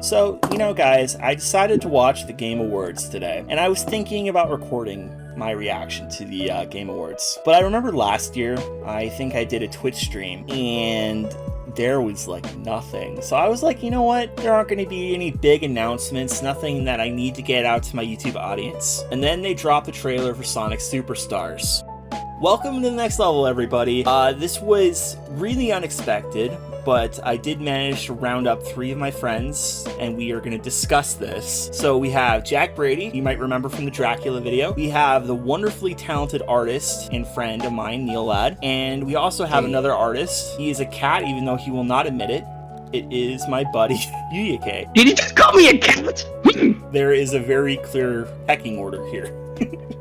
So, guys, I decided to watch the Game Awards today, and I was thinking about recording my reaction to the Game Awards. But I remember last year, I think I did a Twitch stream, and there was nothing. So I was like, you know what? There aren't going to be any big announcements, nothing that I need to get out to my YouTube audience. And then they dropped the trailer for Sonic Superstars. Welcome to the next level, everybody. This was really unexpected, but I did manage to round up 3 of my friends, and we are going to discuss this. So we have Jack Brady, you might remember from the Dracula video. We have the wonderfully talented artist and friend of mine, Neil Ladd. And we also have another artist. He is a cat, even though he will not admit it. It is my buddy, Yuyake. Did you just call me a cat? There is a very clear pecking order here.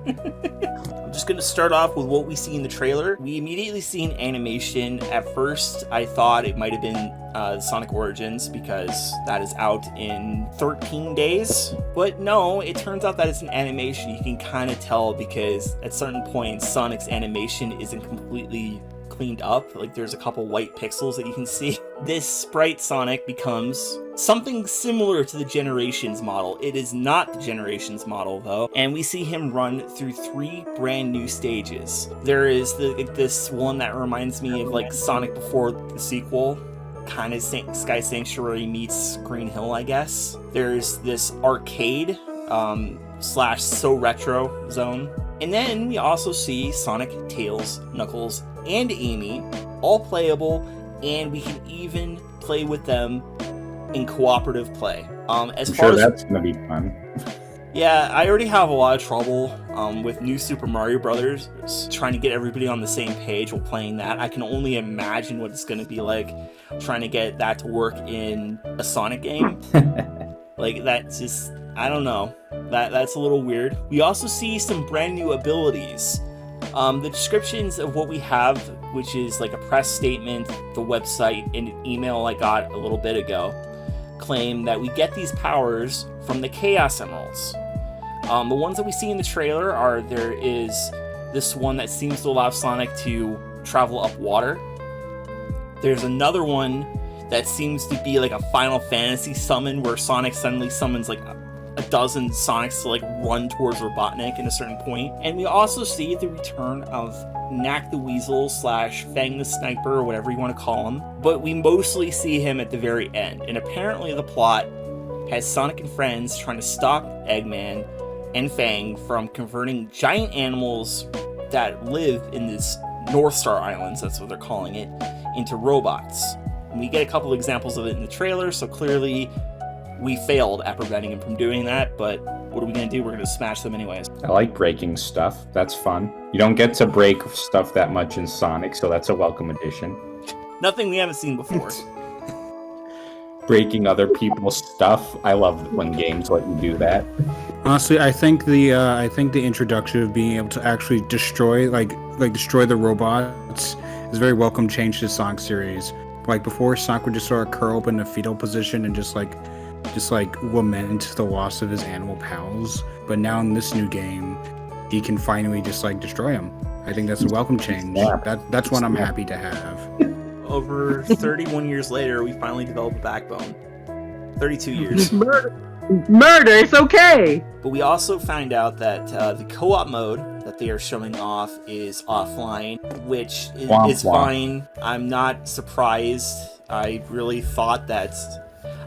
I'm just going to start off with what we see in the trailer. We immediately see an animation. At first, I thought it might have been Sonic Origins because that is out in 13 days. But no, it turns out that it's an animation. You can kind of tell because at certain points, Sonic's animation isn't completely cleaned up. There's a couple white pixels that you can see. This sprite Sonic becomes something similar to the Generations model. It is not the Generations model though, and we see him run through 3 brand new stages. There is this one that reminds me of Sonic before the sequel, kind of Sky Sanctuary meets Green Hill, I guess. There's this arcade / so retro zone. And then we also see Sonic, Tails, Knuckles, and Amy, all playable, and we can even play with them in cooperative play. That's gonna be fun. Yeah, I already have a lot of trouble with New Super Mario Brothers, trying to get everybody on the same page while playing that. I can only imagine what it's gonna be like trying to get that to work in a Sonic game. That's just, I don't know. That's a little weird. We also see some brand new abilities. The descriptions of what we have, which is a press statement, the website, and an email I got a little bit ago, claim that we get these powers from the Chaos Emeralds. The ones that we see in the trailer there is this one that seems to allow Sonic to travel up water. There's another one that seems to be a Final Fantasy summon where Sonic suddenly summons a dozen Sonics to run towards Robotnik at a certain point. And we also see the return of Knack the Weasel / Fang the Sniper, or whatever you want to call him. But we mostly see him at the very end. And apparently the plot has Sonic and friends trying to stop Eggman and Fang from converting giant animals that live in this North Star Islands, that's what they're calling it, into robots. And we get a couple examples of it in the trailer, so clearly we failed at preventing him from doing that, but what are we going to do? We're going to smash them anyways. I like breaking stuff. That's fun. You don't get to break stuff that much in Sonic, so that's a welcome addition. Nothing we haven't seen before. Breaking other people's stuff. I love when games let you do that. Honestly, I think the introduction of being able to actually destroy destroy the robots is a very welcome change to the Sonic series. Before, Sonic would just sort of curl up in a fetal position and just lament the loss of his animal pals. But now in this new game, he can finally just destroy them. I think that's a welcome change. That's what I'm happy to have. Over 31 years later, we finally developed a backbone. 32 years. Murder, it's okay! But we also find out that the co-op mode that they are showing off is offline, which is fine. I'm not surprised. I really thought that...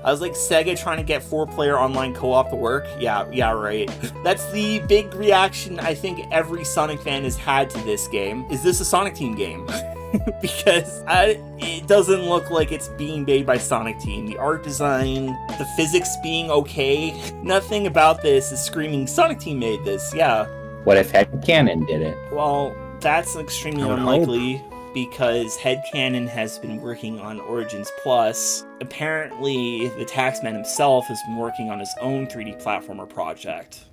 I was like, Sega trying to get 4-player online co-op to work? Yeah, right. That's the big reaction I think every Sonic fan has had to this game. Is this a Sonic Team game? Because it doesn't look like it's being made by Sonic Team. The art design, the physics being okay, nothing about this is screaming Sonic Team made this, yeah. What if Headcanon did it? Well, that's extremely unlikely. Because Headcanon has been working on Origins Plus. Apparently, the Taxman himself has been working on his own 3D platformer project.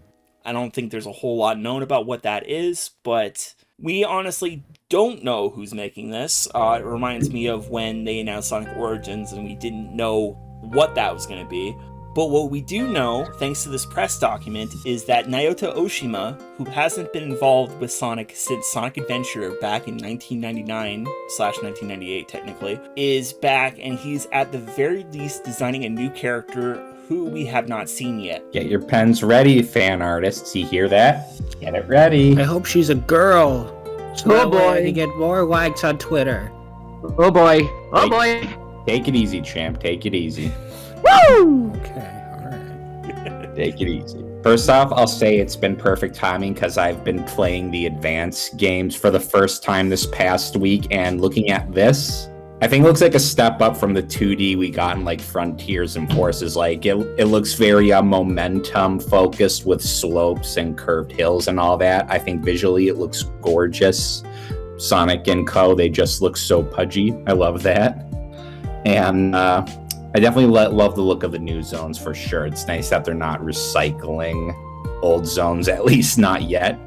I don't think there's a whole lot known about what that is, but we honestly don't know who's making this. It reminds me of when they announced Sonic Origins and we didn't know what that was going to be. But what we do know, thanks to this press document, is that Naoto Oshima, who hasn't been involved with Sonic since Sonic Adventure back in 1999/1998 technically, is back, and he's at the very least designing a new character who we have not seen yet. Get your pens ready, fan artists. You hear that? Get it ready. I hope she's a girl. So Oh, that way I boy. can get more likes on Twitter. Oh boy. Oh Like- boy. Take it easy, champ. Take it easy. Woo! Okay, alright. Take it easy. First off, I'll say it's been perfect timing because I've been playing the advanced games for the first time this past week, and looking at this, I think it looks like a step up from the 2D we got in like Frontiers and Forces. Like it looks very momentum focused with slopes and curved hills and all that. I think visually it looks gorgeous. Sonic and Co. They just look so pudgy. I love that. And I definitely love the look of the new zones for sure. It's nice that they're not recycling old zones, at least not yet.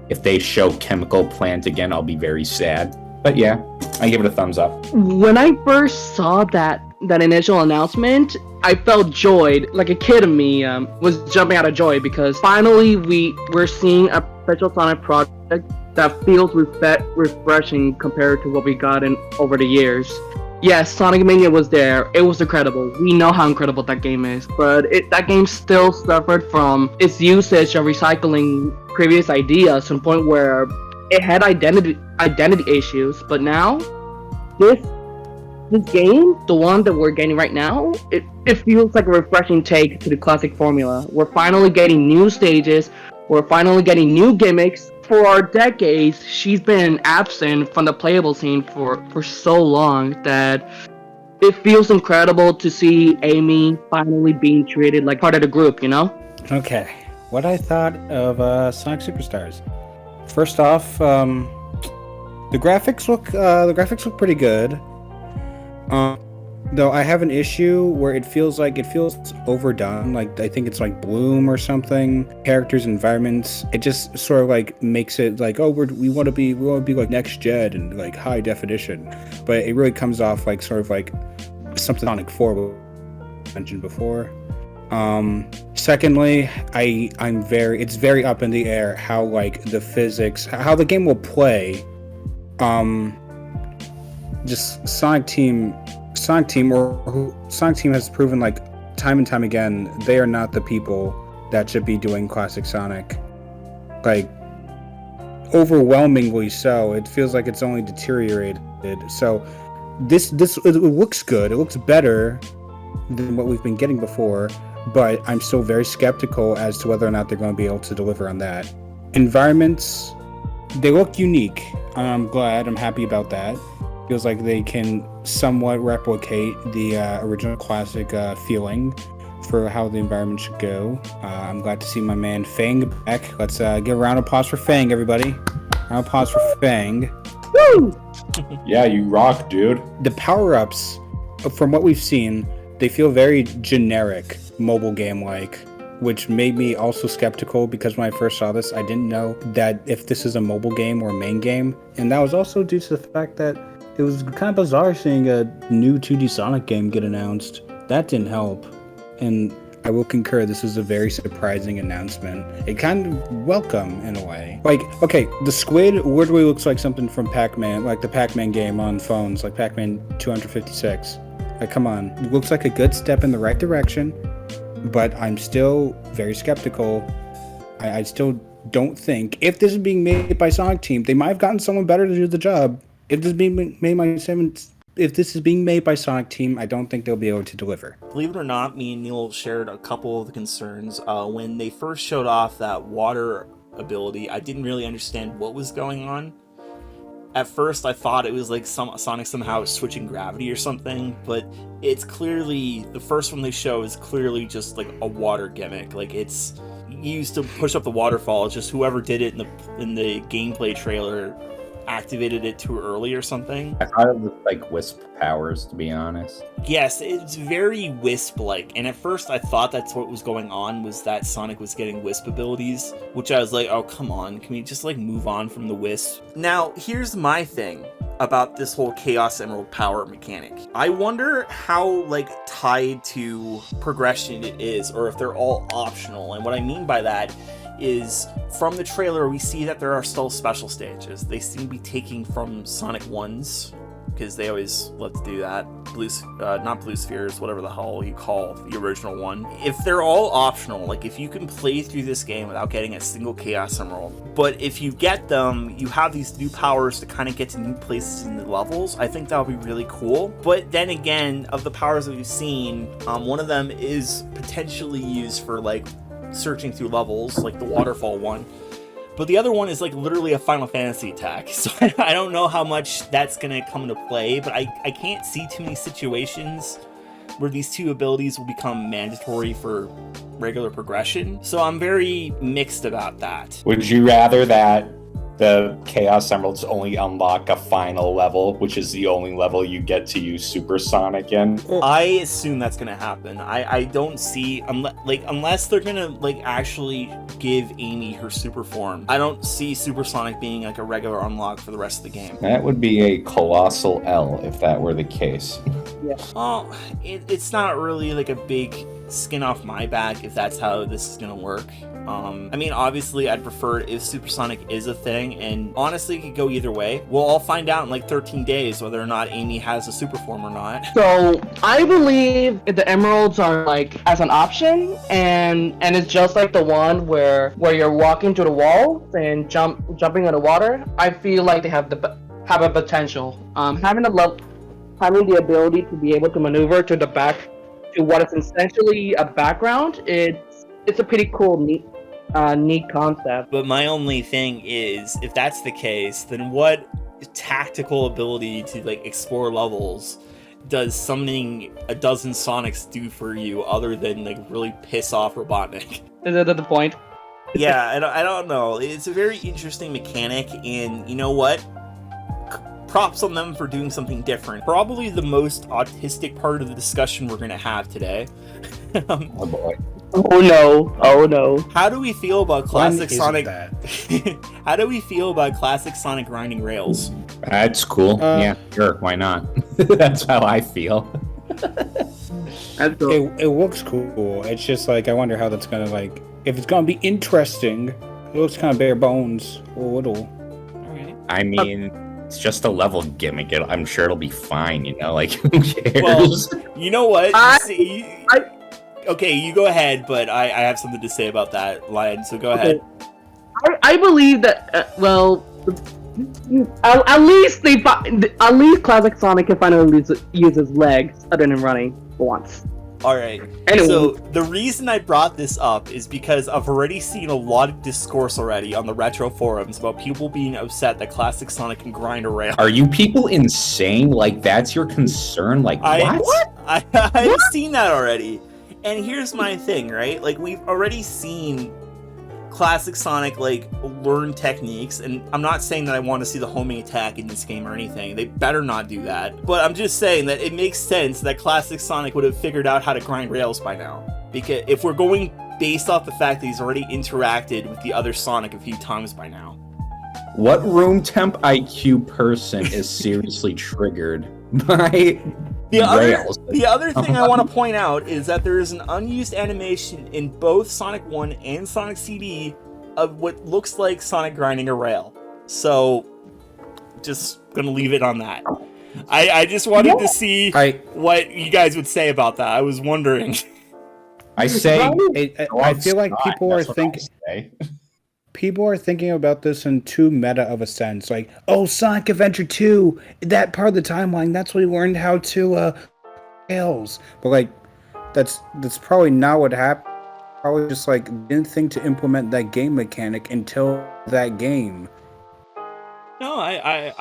If they show Chemical Plant again, I'll be very sad. But yeah, I give it a thumbs up. When I first saw that initial announcement, I felt joy. Like a kid in me was jumping out of joy because finally we're seeing a special Sonic project that feels refreshing compared to what we got in over the years. Yes, Sonic Mania was there. It was incredible. We know how incredible that game is, but that game still suffered from its usage of recycling previous ideas to the point where it had identity issues. But now, this game, the one that we're getting right now, it feels like a refreshing take to the classic formula. We're finally getting new stages. We're finally getting new gimmicks. For decades, she's been absent from the playable scene for so long that it feels incredible to see Amy finally being treated like part of the group, you know? Okay, what I thought of Sonic Superstars. First off, the graphics look pretty good. Though I have an issue where it feels overdone. Like I think it's like Bloom or something. Characters, environments. It just sort of like makes it like, oh, we want to be like next gen and like high definition, but it really comes off like sort of like something Sonic 4 we mentioned before. Secondly, it's very up in the air how like the physics, how the game will play. Just Sonic Team has proven like time and time again they are not the people that should be doing classic Sonic. Like overwhelmingly so. It feels like it's only deteriorated. So this it looks good. It looks better than what we've been getting before, but I'm still very skeptical as to whether or not they're going to be able to deliver on that. Environments, they look unique. I'm happy about that. Feels like they can somewhat replicate the original classic feeling for how the environment should go. I'm glad to see my man Fang back. Let's give a round of applause for Fang, everybody. Round of applause for Fang. Woo! Yeah, you rock, dude. The power-ups, from what we've seen, they feel very generic, mobile game-like, which made me also skeptical because when I first saw this, I didn't know that if this is a mobile game or a main game. And that was also due to the fact that it was kind of bizarre seeing a new 2D Sonic game get announced. That didn't help. And I will concur, this was a very surprising announcement. It kind of welcome in a way. Like, okay, the squid weirdly looks like something from Pac-Man, like the Pac-Man game on phones, like Pac-Man 256. Like, come on. It looks like a good step in the right direction, but I'm still very skeptical. I still don't think, if this is being made by Sonic Team, they might have gotten someone better to do the job. If this is being made by Sonic Team, I don't think they'll be able to deliver. Believe it or not, me and Neil shared a couple of the concerns. When they first showed off that water ability, I didn't really understand what was going on. At first, I thought it was like Sonic somehow switching gravity or something, but it's clearly, the first one they show is clearly just like a water gimmick. Like it's used to push up the waterfall. It's just whoever did it in the gameplay trailer activated it too early or something. I thought it was like Wisp powers, to be honest. Yes, it's very Wisp-like, and at first I thought that's what was going on, was that Sonic was getting Wisp abilities, which I was like, oh, come on, can we just like move on from the Wisp? Now, here's my thing about this whole Chaos Emerald power mechanic. I wonder how like tied to progression it is, or if they're all optional, and what I mean by that is from the trailer we see that there are still special stages. They seem to be taking from Sonic 1's because they always love to do that. Not blue spheres, whatever the hell you call the original one. If they're all optional, like if you can play through this game without getting a single Chaos Emerald, but if you get them, you have these new powers to kind of get to new places in the levels, I think that would be really cool. But then again, of the powers that we've seen, one of them is potentially used for like searching through levels, like the waterfall one. But the other one is like literally a Final Fantasy attack, so I don't know how much that's gonna come into play, but I can't see too many situations where these two abilities will become mandatory for regular progression, so I'm very mixed about that. Would you rather that the Chaos Emeralds only unlock a final level, which is the only level you get to use Supersonic in? I assume that's gonna happen. I don't see, unless they're gonna like actually give Amy her super form, I don't see Supersonic being like a regular unlock for the rest of the game. That would be a colossal L if that were the case. Oh, it's not really like a big skin off my back if that's how this is gonna work. I mean, obviously, I'd prefer if Supersonic is a thing, and honestly, it could go either way. We'll all find out in like 13 days whether or not Amy has a super form or not. So I believe if the emeralds are like as an option, and it's just like the one where you're walking to the wall and jumping in the water. I feel like they have a potential. Having the ability to be able to maneuver to the back to what is essentially a background. It's a pretty cool, neat concept. But my only thing is, if that's the case, then what tactical ability to like explore levels does summoning a dozen Sonics do for you other than like really piss off Robotnik? Is that the point? Yeah, I don't know. It's a very interesting mechanic, and you know what? Props on them for doing something different. Probably the most autistic part of the discussion we're going to have today. Oh boy. Oh no. How do we feel about classic Sonic? That? How do we feel about classic Sonic grinding rails? That's cool. Yeah, sure. Why not? That's how I feel. It looks cool. It's just like I wonder how that's gonna like. If it's gonna be interesting, it looks kind of bare bones a little. Alright. I mean, it's just a level gimmick. I'm sure it'll be fine, you know? Like, who cares? Well, you know what? Okay, you go ahead, but I have something to say about that line, so go ahead. I believe that, at least Classic Sonic can finally use his legs other than running once. Alright, Anyway. So the reason I brought this up is because I've already seen a lot of discourse already on the retro forums about people being upset that Classic Sonic can grind a rail. Are you people insane? Like, that's your concern? Like, what? I've seen that already. And here's my thing, right? Like, we've already seen Classic Sonic, like, learn techniques, and I'm not saying that I want to see the homing attack in this game or anything. They better not do that. But I'm just saying that it makes sense that Classic Sonic would have figured out how to grind rails by now. Because if we're going based off the fact that he's already interacted with the other Sonic a few times by now. What room temp IQ person is seriously triggered by rails? The other thing I want to point out is that there is an unused animation in both Sonic 1 and Sonic CD of what looks like Sonic grinding a rail. So, just gonna leave it on that. I just wanted to see what you guys would say about that. I was wondering. I say, I feel like people are thinking. People are thinking about this in too meta of a sense. Like, oh, Sonic Adventure 2, that part of the timeline, that's when we learned how to rails. But like, that's probably not what happened. Probably just like didn't think to implement that game mechanic until that game. No, I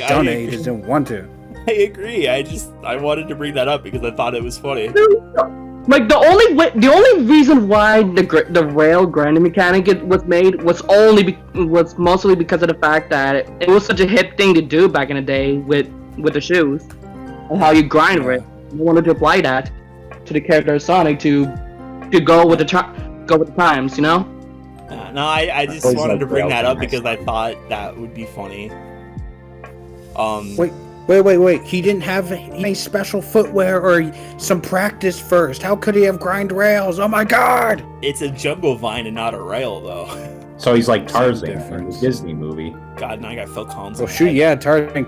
done it. He just didn't want to. I agree. I wanted to bring that up because I thought it was funny. Like the only reason why the rail grinding mechanic was made was mostly because of the fact that it was such a hip thing to do back in the day with the shoes and how you grind rail. You wanted to apply that to the character of Sonic to go with the times, you know. No, I just wanted to bring that up because I thought that would be funny. Wait. He didn't have any special footwear or some practice first. How could he have grind rails? Oh my god! It's a jungle vine and not a rail, though. So he's like Tarzan from the Disney movie. God, now I got Phil Collins. Well, shoot, yeah, Tarzan.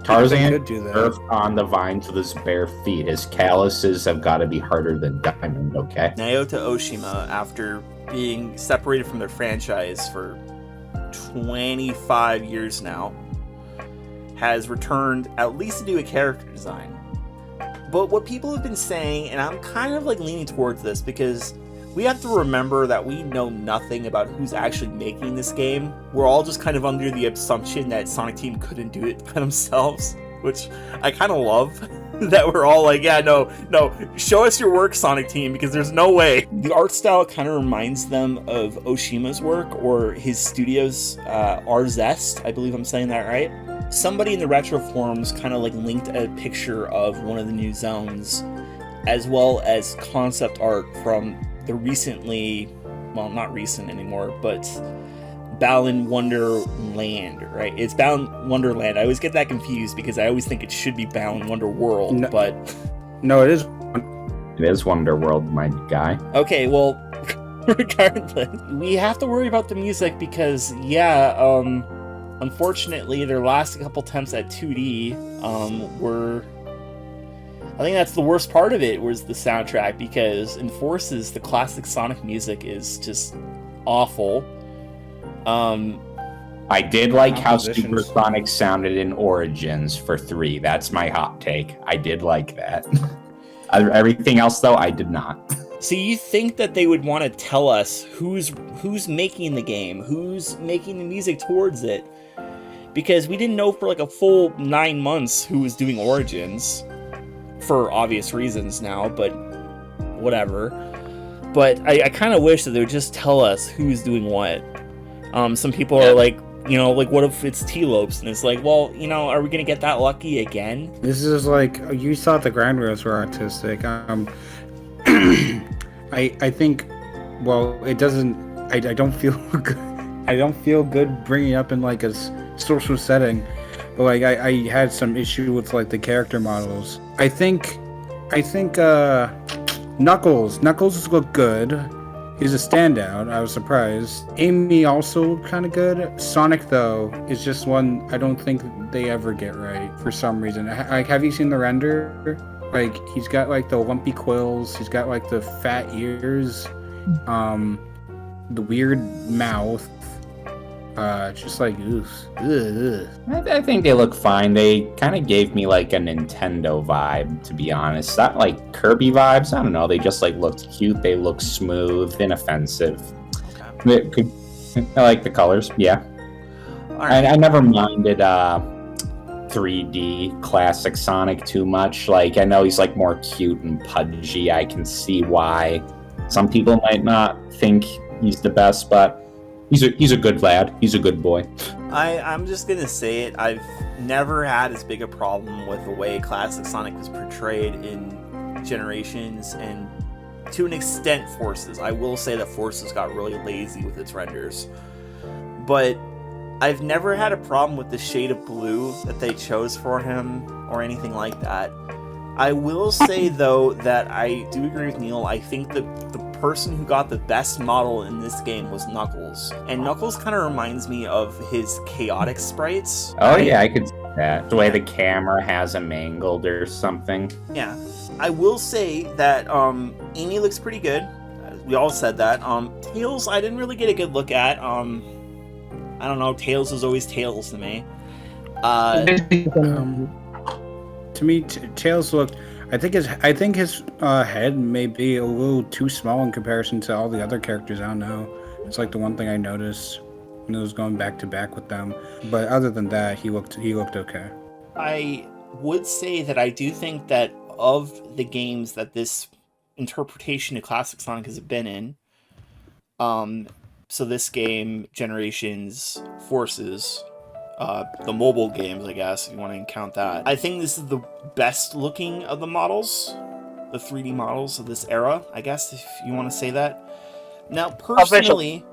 Tarzan could do that. surfed on the vines with his bare feet. His calluses have got to be harder than diamond, okay? Naoto Oshima, after being separated from their franchise for 25 years now, has returned at least to do a character design. But what people have been saying, and I'm kind of like leaning towards this, because we have to remember that we know nothing about who's actually making this game. We're all just kind of under the assumption that Sonic Team couldn't do it by themselves, which I kind of love. That we're all like, yeah, no, show us your work, Sonic Team, because there's no way. The art style kind of reminds them of Oshima's work, or his studio's Arzest, I believe I'm saying that right. Somebody in the retro forums kind of like linked a picture of one of the new zones, as well as concept art from the recently, well, not recent anymore, but Balan Wonderland, right? It's Balan Wonderland. I always get that confused because I always think it should be Balan Wonder World, No. but No, it is. It is Wonderworld, my guy. okay, well, regardless, we have to worry about the music because, yeah, unfortunately, their last couple attempts at 2D were... I think that's the worst part of it, was the soundtrack, because in Forces, the classic Sonic music is just awful. I did like how Compositions. Supersonic sounded in Origins for 3. That's my hot take. I did like that. Everything else, though, I did not. So you think that they would want to tell us who's making the game, who's making the music towards it? Because we didn't know for like a full 9 months who was doing Origins, for obvious reasons now, but whatever. But I kind of wish that they would just tell us who's doing what. Some people are like, you know, like, what if it's T-Lopes? And it's like, well, you know, are we going to get that lucky again? This is like, you thought the ground rules were artistic. I think, well, it doesn't. I don't feel good. I don't feel good bringing it up in like a social setting, but like I had some issue with like the character models. I think Knuckles looked good. He's a standout. I was surprised. Amy also kind of good. Sonic though is just one I don't think they ever get right for some reason. Like, have you seen the render? Like, he's got like the lumpy quills. He's got like the fat ears, the weird mouth. Just like ugh. I think they look fine. They kind of gave me like a Nintendo vibe, to be honest. Not like Kirby vibes. I don't know. They just like looked cute. They look smooth, inoffensive. Okay. I like the colors. Yeah. All right. I never minded 3D classic Sonic too much. Like, I know he's like more cute and pudgy. I can see why some people might not think he's the best, but he's a good lad. He's a good boy. I'm just gonna say it. I've never had as big a problem with the way classic Sonic was portrayed in Generations, and to an extent Forces. I will say that Forces got really lazy with its renders, but I've never had a problem with the shade of blue that they chose for him or anything like that. I will say though that I do agree with Neil. I think that the person who got the best model in this game was Knuckles, and Knuckles kind of reminds me of his chaotic sprites. Oh yeah, I could see that. The way the camera has him angled or something. Yeah, I will say that Amy looks pretty good. We all said that. Tails, I didn't really get a good look at. I don't know. Tails is always Tails to me. To me, Tails looked. I think his head may be a little too small in comparison to all the other characters. I don't know. It's like the one thing I noticed when it was going back to back with them. But other than that, he looked okay. I would say that I do think that of the games that this interpretation of classic Sonic has been in, so this game, Generations, Forces, the mobile games, I guess, if you want to count that. I think this is the best looking of the models, the 3D models of this era, I guess, if you want to say that. Now, personally,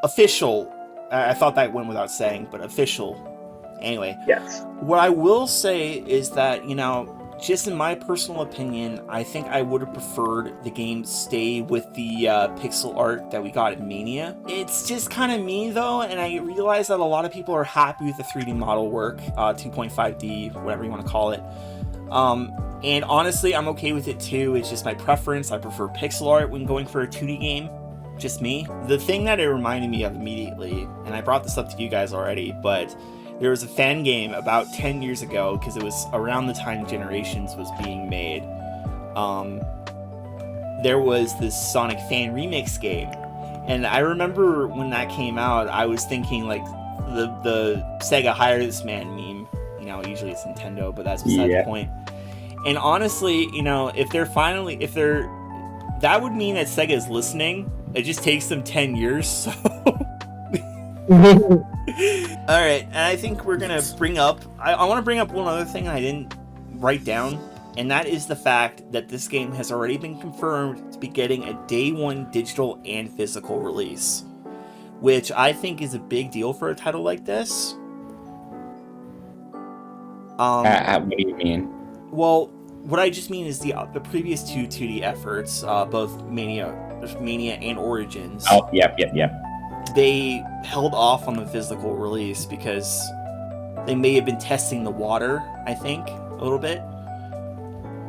official. I thought that went without saying, but official. Anyway, Yes. what I will say is that, you know, just in my personal opinion, I think I would have preferred the game stay with the pixel art that we got at Mania. It's just kind of me though, and I realize that a lot of people are happy with the 3D model work, 2.5D, whatever you want to call it. And honestly, I'm okay with it too. It's just my preference. I prefer pixel art when going for a 2D game. Just me. The thing that it reminded me of immediately, and I brought this up to you guys already, but there was a fan game about 10 years ago, because it was around the time Generations was being made. There was this Sonic fan remix game. And I remember when that came out, I was thinking like the Sega Hire This Man meme. You know, usually it's Nintendo, but that's beside the point. And honestly, you know, if they're that would mean that Sega is listening. It just takes them 10 years, so. Alright, and I think we're gonna bring up, I want to bring up one other thing I didn't write down, and that is the fact that this game has already been confirmed to be getting a day one digital and physical release, which I think is a big deal for a title like this. What do you mean? Well, what I just mean is the previous two 2D efforts, both Mania and Origins. Oh, yep. They held off on the physical release because they may have been testing the water, I think, a little bit.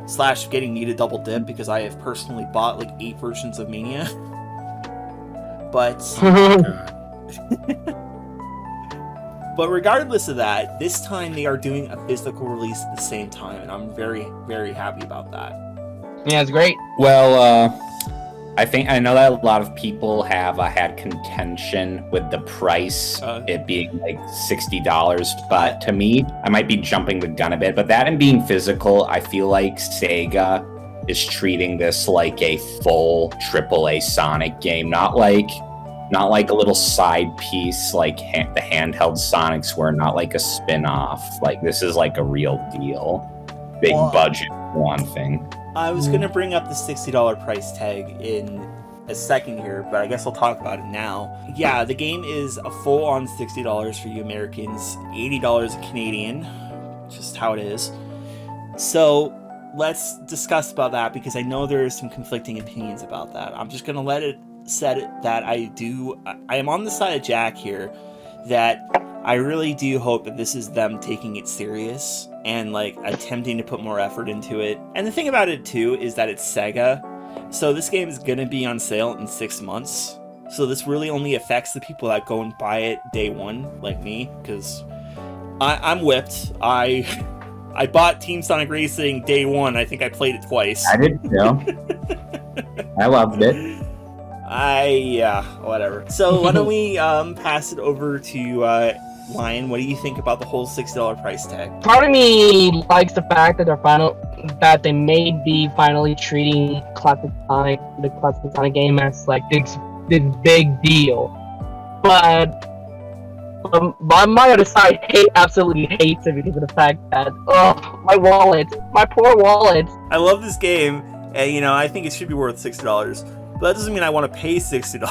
/ getting me to double dip because I have personally bought like 8 versions of Mania. But but regardless of that, this time they are doing a physical release at the same time, and I'm very, very happy about that. Yeah, it's great. Well, I know that a lot of people have had contention with the price, it being like $60, but to me, I might be jumping the gun a bit, but that and being physical, I feel like Sega is treating this like a full AAA Sonic game, not like a little side piece like the handheld Sonics were, not like a spin-off. Like, this is like a real deal. Big budget, one thing. I was going to bring up the $60 price tag in a second here, but I guess I'll talk about it now. Yeah, the game is a full-on $60 for you Americans, $80 Canadian, just how it is. So let's discuss about that, because I know there are some conflicting opinions about that. I'm just going to let it set it that I am on the side of Jack here, that I really do hope that this is them taking it serious and like attempting to put more effort into it. And the thing about it too is that it's Sega, so this game is gonna be on sale in 6 months. So this really only affects the people that go and buy it day one, like me, because I'm whipped. I bought Team Sonic Racing day one. I think I played it twice. I did too. I loved it. Whatever. So why don't we pass it over to Lion. What do you think about the whole $60 price tag? Part of me likes the fact that they may be finally treating the classic Sonic game as like this big deal. But on my other side, absolutely hates it because of the fact that my poor wallet. I love this game, and I think it should be worth $60. But that doesn't mean I want to pay $60.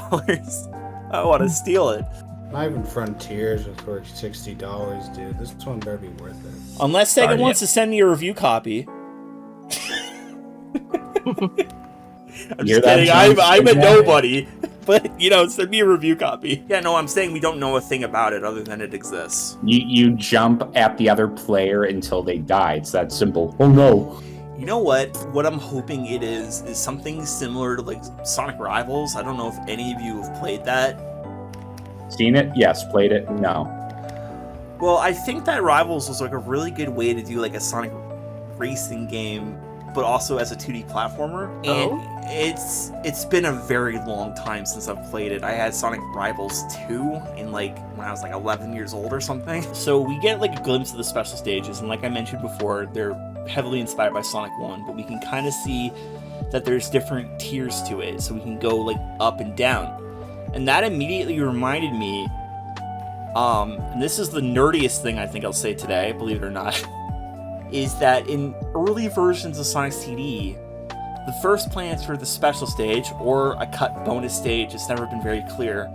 I want to steal it. Not even Frontiers is worth $60, dude. This one better be worth it. Unless Sega wants to send me a review copy. I'm just kidding. I'm a nobody. But, send me a review copy. Yeah, no, I'm saying we don't know a thing about it other than it exists. You jump at the other player until they die. It's that simple. Oh, no. You know what? What I'm hoping it is something similar to like Sonic Rivals. I don't know if any of you have played that. Seen it? Yes. Played it? No. Well, I think that Rivals was like a really good way to do like a Sonic racing game, but also as a 2D platformer. And it's been a very long time since I've played it. I had Sonic Rivals 2 in like when I was like 11 years old or something. So we get like a glimpse of the special stages, and like I mentioned before, they're heavily inspired by Sonic 1, but we can kind of see that there's different tiers to it, so we can go like up and down. And that immediately reminded me, and this is the nerdiest thing I think I'll say today, believe it or not, is that in early versions of Sonic CD, the first plans for the special stage, or a cut bonus stage, it's never been very clear,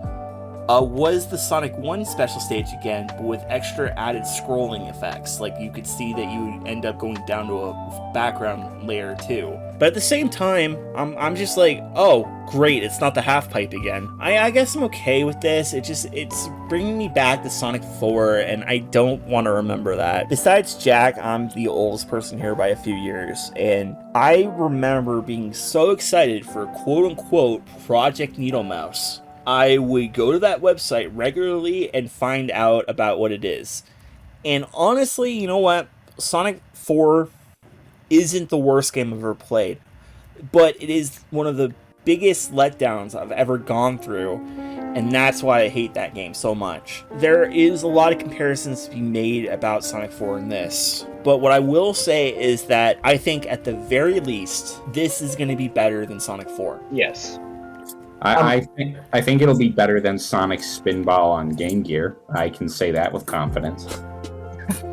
was the Sonic 1 special stage again, but with extra added scrolling effects. Like, you could see that you would end up going down to a background layer too. But at the same time, I'm just like, oh, great, it's not the half pipe again. I guess I'm okay with this. It's bringing me back to Sonic 4, and I don't want to remember that. Besides Jack, I'm the oldest person here by a few years, and I remember being so excited for quote-unquote Project Needle Mouse. I would go to that website regularly and find out about what it is. And honestly, you know what? Sonic 4 isn't the worst game I've ever played, but it is one of the biggest letdowns I've ever gone through, and that's why I hate that game so much. There is a lot of comparisons to be made about Sonic 4 in this, but what I will say is that I think at the very least, this is going to be better than Sonic 4. Yes. I think it'll be better than Sonic Spinball on Game Gear. I can say that with confidence.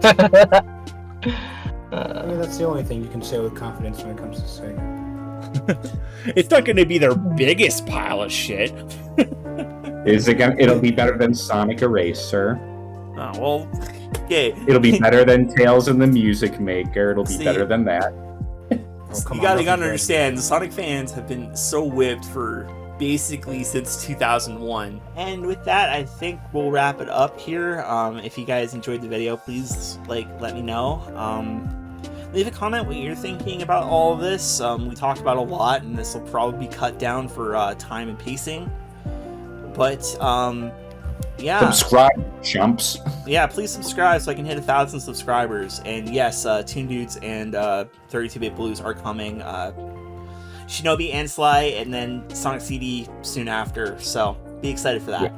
I mean, that's the only thing you can say with confidence when it comes to Sega. It's not going to be their biggest pile of shit. It'll be better than Sonic Eraser. Oh, well, okay. It'll be better than Tales in the Music Maker. It'll be better than that. You gotta understand, the Sonic fans have been so whipped for basically since 2001. And with that, I think we'll wrap it up here. If you guys enjoyed the video, please let me know. Leave a comment what you're thinking about all of this. We talked about a lot, and this will probably be cut down for time and pacing. But yeah, subscribe, chumps. Yeah, please subscribe so I can hit 1,000 subscribers. And yes, Toon Dudes and 32-Bit Blues are coming. Shinobi and Sly, and then Sonic CD soon after. So be excited for that.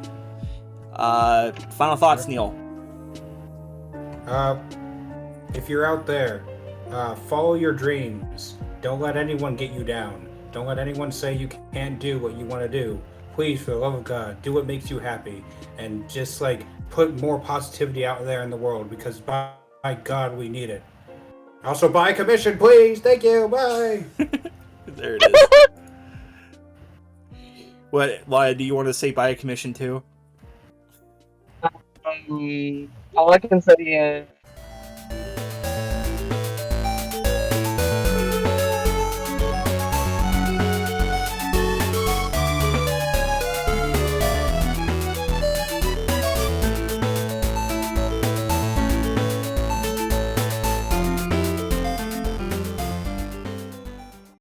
Yeah. Final thoughts, Neil. If you're out there, follow your dreams. Don't let anyone get you down. Don't let anyone say you can't do what you want to do. Please, for the love of God, do what makes you happy, and just put more positivity out there in the world, because by God, we need it. Also, buy a commission, please. Thank you. Bye. There it is. What, Laya, do you want to say buy a commission too? All I can say is